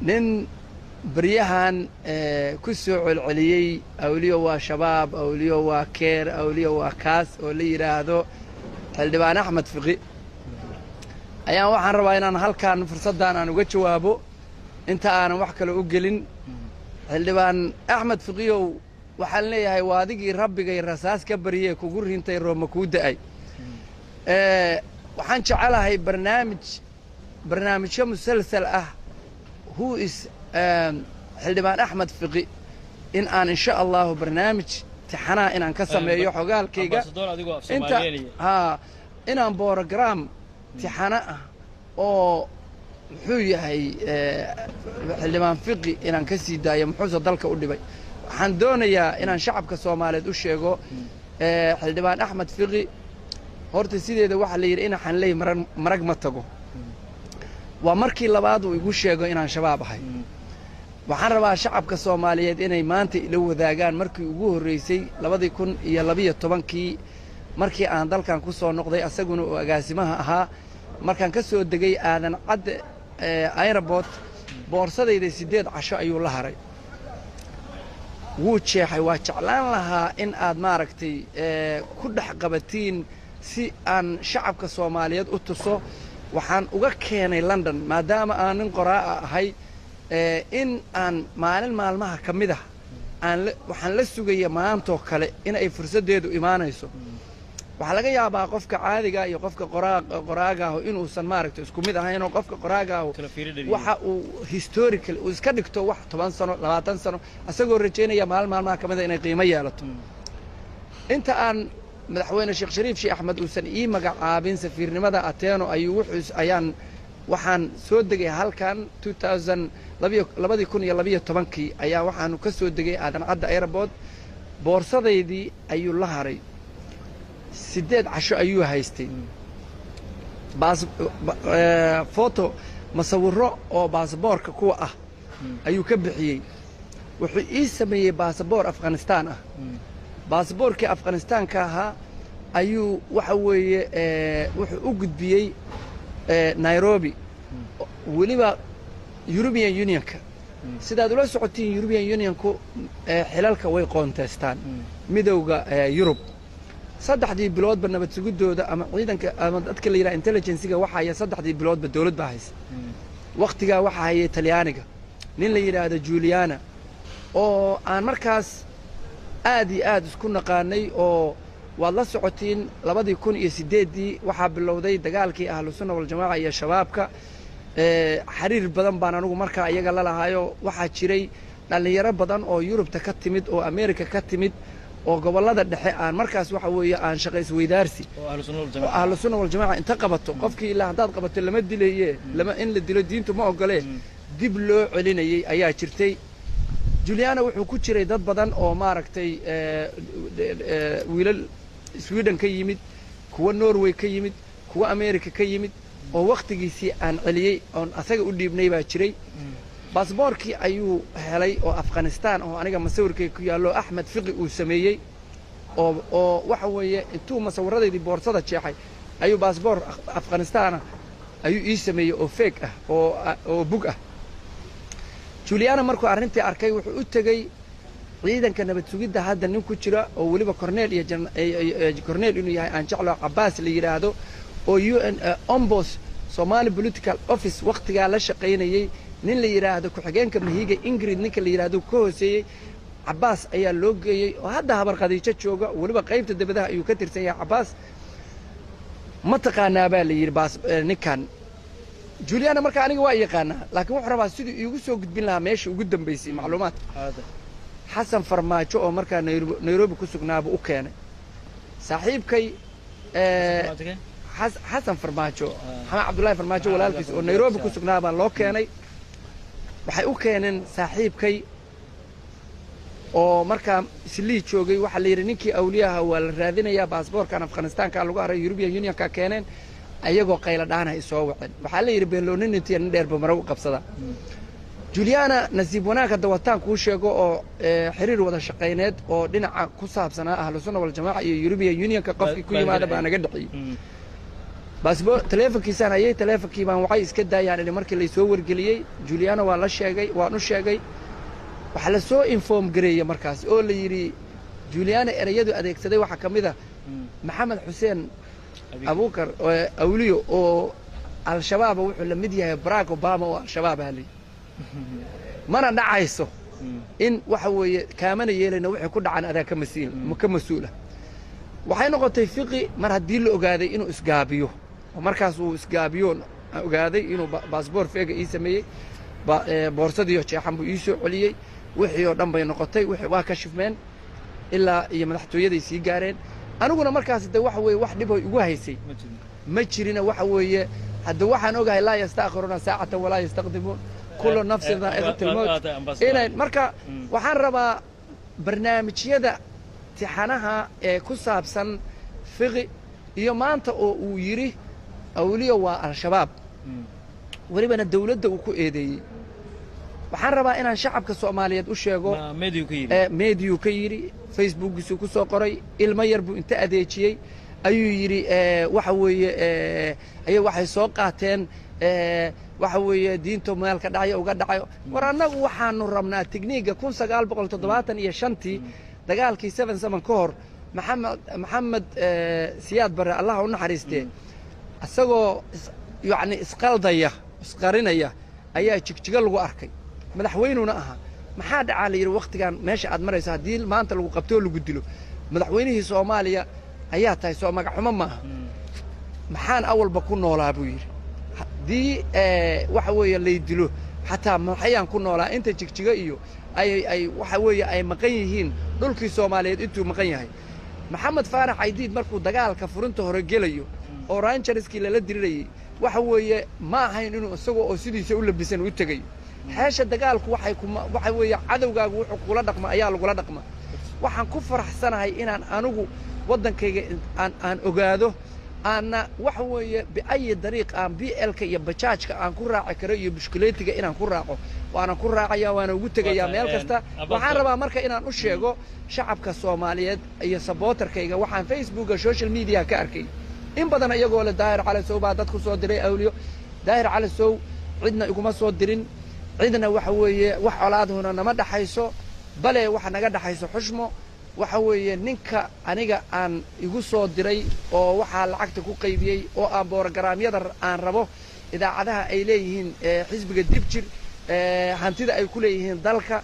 nin بريهان كسوع العليي أوليو وشباب أوليو وكير أوليو وكاس أولي هذا حلدبان أحمد فقي أيام وحن رواينا هل كان فرصة أنا نقول جوابه أنت أنا وحكي له أجلين حلدبان أحمد فقي وحلني هاي وادي ربي جاي الرصاص كبريه كوجور أنت يروم مكود أي وحن شعله هاي برنامج شو مسلسل هو is حلدبان أحمد فقي إن شاء الله برنامج تحنا إن كسم يحوقال كيجا أنت إن بورجرام تحنا أو حوي هاي حلدبان فقي إن كسي دايم حوزة ضلك أودي بي حندون يا إن شعب كصومالي دوش يجو حلدبان أحمد فقي هرت سيدي ده واحد اللي يرينا حنلي مرق متجو ومركي لبعض ويقول يجو إن شباب هاي waxaan rabaa shacabka Soomaaliyeed inay maanta ila wadaagaan markii ugu horeysay 2012kii markii aan dalkan ku soo noqday asaguna oo agaasimaha ahaa markaan ka soo degay aadan cad airport boorsadayda 8 casho ayuu la haray wuu jeexay waa jeclaan lahaa in aad maaragtay ku dhax qabatiin si aan shacabka Soomaaliyeed u tuso waxaan uga keenay London maadaama aan nin qoraa ahay in aan maalin maalmaha kamid ah waxaan la sugaya maantoo kale in ay fursadeedu imaanayso waxa laga yaabaa qofka caadiga iyo qofka qoraaga ah inuu san maaragtay isku mid ahayn oo qofka qoraaga ah waxa uu historical uu iska dhigto wax 10 sano 20 sano asagoo rajeynaya maalmaha kamid inay qiimo yeelato inta aan madaxweyne Sheekh Shariif Sheekh Axmed uusan ii magacaabin safiirnimada Ateeno ayuu ayaan waxaan soo degay halkan 2012kii ayaa waxaan ka soo degay aadan cad airport boorsadeydii ayuu la haray 8 casho ayuu haystay photo masawiro oo baasaboorka kuwa ah ayuu ka bixiyay wuxuu ii sameeyay baasaboor Afghanistan ah baasaboorkii Afghanistan ka ahaa ayuu waxa weeye wuxuu u gudbiyay Nairobi waliba European Unionka sidaad ula socotiin European Unionku xilalka way qoonteystaan midowga Europe saddexdii bilood ba nabad sugidooda ama ciidanka ama dadka la yiraahdo intelligence-ga waxa ay saddexdii bilood ba dawlad baa haysa waqtiga waxa ay Talyaaniga nin la yiraahdo Giuliano oo aan markaas aad isku naqaanay oo waad la socotiin 2008 waxa bilowday dagaalkii ahlu sunna wal jamaa iyo shabaabka xiriir badan baan anigu markaa iyaga la lahaayo waxa jiray dhalinyaro badan oo Yurubta ka timid oo Ameerika ka timid oo gobolada dhexe aan markaas waxa weeye aan shaqays weydaarsi ahlu sunna wal jamaa inta qabato qofkii ilaa hadaad qabato lama dileeyay lama in la dilo diintu ma ogolee dib loo celinayay ayaa jirtay Giuliano wuxuu ku jiray dad badan oo maaragtay wiilal Sweden ka yimid kuwa Norway ka yimid kuwa Ameerika ka yimid oo waqtigiisii aan celiyay oo asaga u dhiibnay baa jiray baasaboorkii ayuu helay oo Afghanistan oo aniga masawirkay ku yaalo Axmed Fiqi uu sameeyay oo waxa weeye intuu masawiradeedii boorsada jeexay ayuu baasaboor Afghanistan ayuu ii sameeyay oo fake ah oo bug ah Giuliano markuu arrintii arkay wuxuu u tagay ciidanka nabad sugidda hadda nin ku jira oo waliba Cornel inuu yahay aan jeclo Abbas la yiraahdo oo UN Ombos Somali Political Office waqtiga la shaqeynayay nin la yiraahdo ku xigeenka Mahiga Ingrid ninka la yiraahdo ka hooseeyay Abbas ayaa loo geeyay oo hadda habar qadiijo jooga waliba qaybta dibadaha ayuu ka tirsan yahay Abbas ma taqaanaa baa la yiri baas ninkan Giuliano marka aniga waa yaqaanaa laakiin wuxuu rabaa sidii iigu soo gudbin lahaa meeshii ugu dambeysay macluumaad حسن فرماجو أو مركز نيروبي كسقنابه أوكانه صاحبكي حسن فرماجو حمد عبد الله فرماجو ولا الكيس أو نيروبي كسقنابه لوكاني وحي أوكانن صاحبكي أو مركز سلي شوقي وحلي رنيكي أولياء والراذين يا باسبور كان أفغانستان كان لقاه يوروبيان يونيون كانن أيجو قيل دانا يسوون وحلي يربين لونين نتي ندير بمروق قبصدا Giuliano nasiib wanaag dawataan ku sheego oo xiriir wada shaqeyneed oo dhinaca ku saabsanaa ahlu sunna wal jamaa iyo European Unionka qofkii ku yimaada baa naga dhixiyay baasboor taleefankiisaan hayay taleefankii baan waxay iska daayaan in markii la soo wargeliyay Juliana waa la sheegay waan u sheegay waxa la soo inform gareeyay markaas oo la yiri Juliana erayadu adeegsaday waxa kamida Maxamed Xuseen Abuukar awliyo oo al-shabaab wuxuu la mid yahay Barack Obama oo al-shabaab hali mana dhacayso in waxa weeye kaamana yeelayna wixii ku dhacan adaa ka masuula waxay noqotay fiqi mar haddii la ogaaday inuu isgaabiyo markaas uu isgaabiyo ogaaday inuu baasboor feega ii sameeyay boorsadii jeexan buu ii soo celiyay wixii oo dhan bay noqotay wixii waa ka shifmeen ilaa iyo madaxtooyaday sii gaareen aniguna markaas waxa weeye wax dhib igu haysay ma jirina waxa weeye hadda waxaan ogahay laa yastaakhiruuna saacatan walaa yastaqdimuun kullu nafsin daa'iqatul mawt inay marka waxaan rabaa barnaamijyada tixanaha ee ku saabsan fiqi iyo maanta oo uu yiri awliyo waa al-shabaab walibana dawladda uu ku eedeeyay waxaan rabaa inaan shacabka Soomaaliyeed u sheego meediyu ka yiri facebookiisu ku soo qoray ilmo yar buu inta adeejiyay ayuu yiri waxa weeye ay waxay soo qaateen waxa weeye diinto meel ka dhacay uga dhacayo war annagu waxaanu rabnaa tikniiga 1975 dagaalkii 77 ka hor maxamed siyaad bare Allah u naxariistay asagoo yani isqaldaya isqarinaya ayaa jigjiga lagu arkay madaxweynuna aha maxaa dhacaa la yiri waqtigan meesha aad marayso hadii maanta lagu qabto lagu dilo madaxweynihii Soomaaliya ayaa tahay soo magac xumo maaha maxaan awalba ku noolaa buu yiri hadii waxa weeye la dilo xataa maxayaan ku noolaa inta jigjiga iyo ay waxa weeye ay maqan yihiin dhulkii Soomaaliyeed intuu maqan yahay maxamed faarax aydiid markuu dagaalka furinta hore gelayo oo rangerskii la dirirayay waxa weeye ma ahayn inuu isagoo oo sidiisa u labisan u tagay xeesha dagaalku waxa weeye cadawgaagu wuxuu kula dhaqma ayaa lagu la dhaqma waxaan ku faraxsanahay inaan anigu wadankayga aan ogaado ana waxa weeye bi'ay dariiq aan BL-ka iyo bajaajka aan ku raaci karo iyo bishkileetiga inaan ku raaco waana ku raacaya waana ugu tagayaa meel kasta waxaan rabaa marka inaan u sheego shacabka Soomaaliyeed iyo supporterkayga waxaan Facebook iyo social media ka arkay in badan iyagoo la daahir cali soo baa dadku soo diray awliyo daahir cali soo cidna iguma soo dirin cidna waxa weeye wax colaaduna nama dhaxayso bale waxa naga dhaxayso xushmo waxa weeye ninka aniga aan igu soo diray oo waxa lacagta ku qaybiyay oo aan boorgaraamyada aan rabo idaacadaha ay leeyihiin xisbiga dibjir hantida ay ku leeyihiin dalka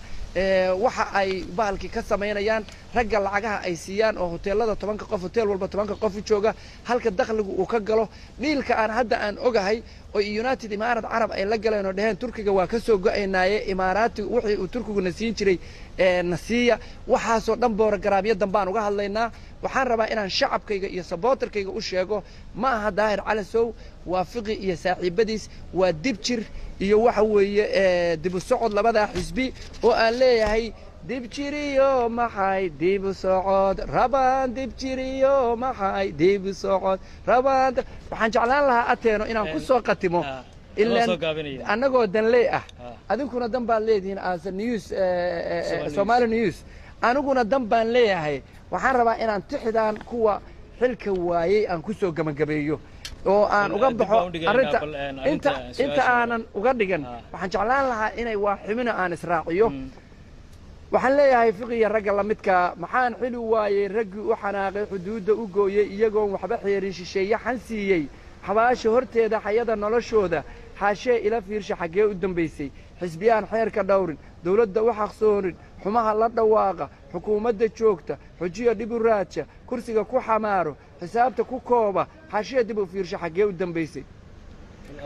waxa ay baalki ka sameynayaan ragga lacagaha ay siiyaan oo hoteelada 10 qof hotel walba 10 qof jooga halka dakhligu uu ka galo dhiilka aan hadda aan ogahay oo United Imaaraat Arab ay la galeen oo dhaheen Turkiga waa ka soo go'aynaaye Imaaraatiga wixii uu Turkigu nasiin jiray nasiya waxaasoo dhan boorgaraamyo dambaan uga hadlaynaa waxaan rabaa inaan shacabkayga iyo supporterkayga u sheego ma aha daahir cali sow waa fiqi iyo saaxiibadiis waa dibjir iyo waxa weeye dib u socod labada xisbi oo aan leeyahay dibjiriyo maxay dib u socod rabaan dibjiriyo maxay dib u socod rabaan waxaan jeclaan lahaa ateeno inaan ku soo qatimo ilaa annagoo danley ah adinkuna dan baan leedihiin as news Somali news aniguna dan baan leeyahay waxaan rabaa inaan tixdaan kuwa xilka waayay aan ku soo gabagabeeyo oo aan uga baxo arinta inta aanan uga dhigan waxaan jeclaan lahaa inay waa ximina aan israaciyo waxaan leeyahay fiqiga ragga la midka maxaan xili waayay raggi u xanaaqay xuduudda u gooyay iyagoon waxba xeerin shisheeye xan siiyay xabaasha horteeda xayada noloshooda xaashee ila fiirsha xaggee u dambaysay xisbiyaan xeerka dhowrin dawladda u xaqsoonin xumaha la dhawaaqa xukuumadda joogta xujiya dib u raaja kursiga ku xamaaro xisaabta ku kooba xaashee dib u fiirsha xaggee u dambaysay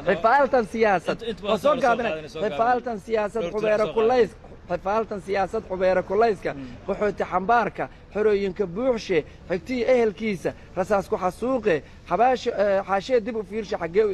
xifaaltan siyaasad soo gaabinay xifaaltan siyaasad xubeera kulays xifaaltan siyaasad xubeera kulayska wuxuu xambaarka xorooyinka buuxshe xigtii ehelkiisa rasaas ku xasuuqe xaashee dib u fiirsha xaggee